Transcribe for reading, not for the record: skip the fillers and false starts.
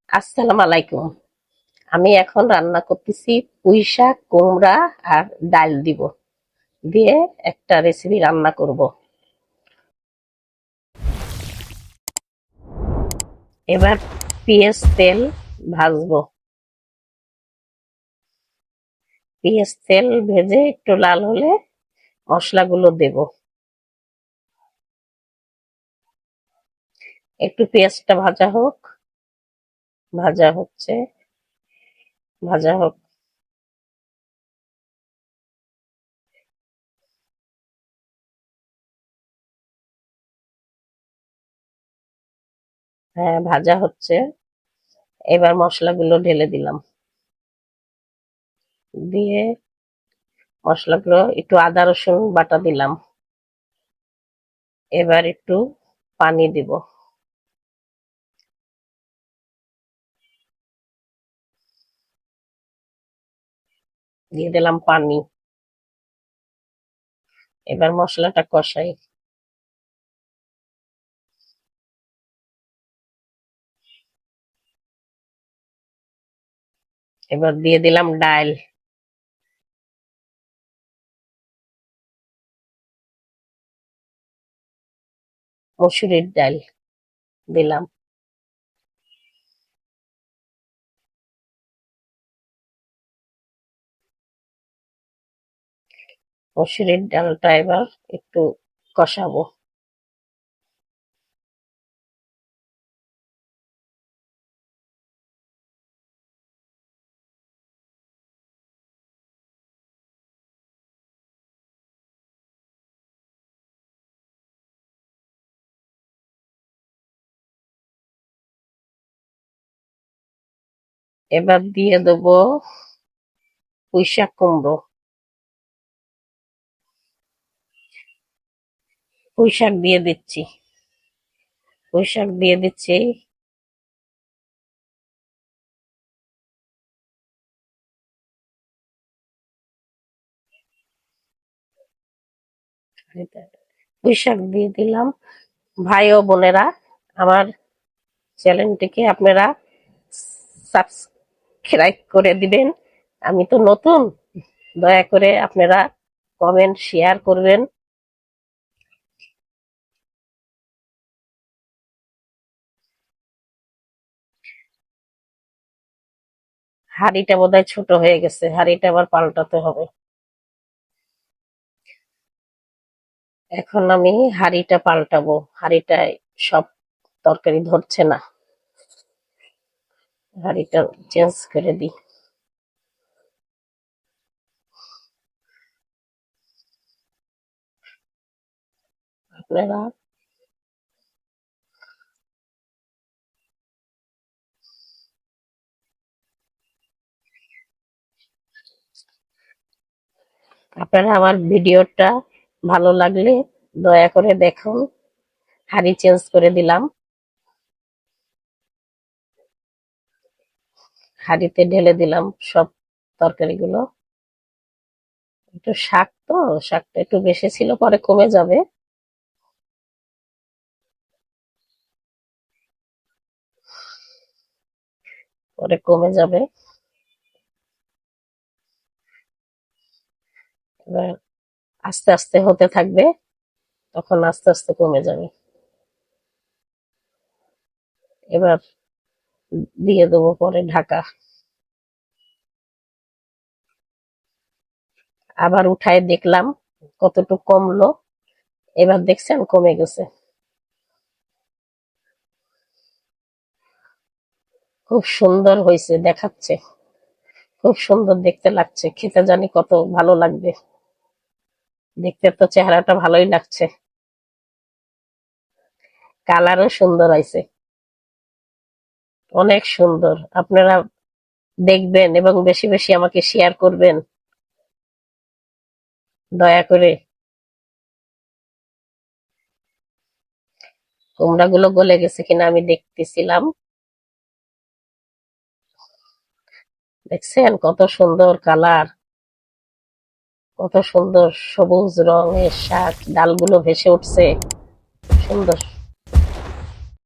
আসসালামু আলাইকুম। আমি এখন রান্না করতেছি পুঁই শাক, কুমড়া আর ডাল দিয়ে একটা রেসিপি রান্না করব। এবার পেঁয়াজ তেল ভাজবো। পেঁয়াজ তেল ভেজে একটু লাল হলে মশলাগুলো দেব। একটু পেঁয়াজটা ভাজা হোক, ভাজা হচ্ছে, ভাজা হোক। হ্যাঁ, ভাজা হচ্ছে। এবার মশলাগুলো ঢেলে দিলাম। দিয়ে মশলাগুলো একটু আদা রসুন বাটা দিলাম। এবার একটু পানি দিব। দিয়ে দিলাম পানি। এবার মশলাটা কষাই। এবার দিয়ে দিলাম ডাল। মসুরির ডাল দিলাম। মসুরির ডালটা এবার একটু কষাবো। এবার দিয়ে দেবো পুঁইশাক কুমড়ো। পুঁইশাক দিয়ে দিচ্ছি। পুঁইশাক দিয়ে দিচ্ছি। পুঁইশাক দিয়ে দিলাম। ভাই ও বোনেরা, আমার চ্যানেলটিকে আপনারা সাবস্ক্রাইব করে দিবেন। আমি তো নতুন, দয়া করে আপনারা কমেন্ট শেয়ার করবেন। হাঁড়িটা বোধহয় ছোট হয়ে গেছে, হাঁড়িটা আবার পাল্টাতে হবে। এখন আমি হাঁড়িটা পাল্টাবো। হাঁড়িটায় সব তরকারি ধরছে না। হাঁড়িটা চেঞ্জ করে দিই। আপনারা আপনারা আমার ভিডিওটা ভালো লাগলে দয়া করে দেখুন। হাঁড়ি চেঞ্জ করে দিলাম। হাঁড়িতে ঢেলে দিলাম সব তরকারিগুলো। একটু শাক তো, শাকটা একটু বেশি ছিল, পরে কমে যাবে। পরে কমে যাবে। এবার আস্তে আস্তে হতে থাকবে, তখন আস্তে আস্তে কমে যাবে। এবার দিয়ে দেবো পরে ঢাকা। আবার উঠায় দেখলাম কতটুকু কমলো। এবার দেখছেন কমে গেছে। খুব সুন্দর হয়েছে দেখাচ্ছে। খুব সুন্দর দেখতে লাগছে, খেতে জানি কত ভালো লাগবে। দেখতে তো চেহারাটা ভালোই লাগছে। কালারও সুন্দর হয়েছে, অনেক সুন্দর। আপনারা দেখবেন এবং বেশি বেশি আমাকে শেয়ার করবেন দয়া করে। কুমড়া গুলো গলে গেছে কিনা আমি দেখতেছিলাম। দেখছেন কত সুন্দর কালার, কত সুন্দর সবুজ রঙের শাক, ডালগুলো ভেসে উঠছে। সুন্দর।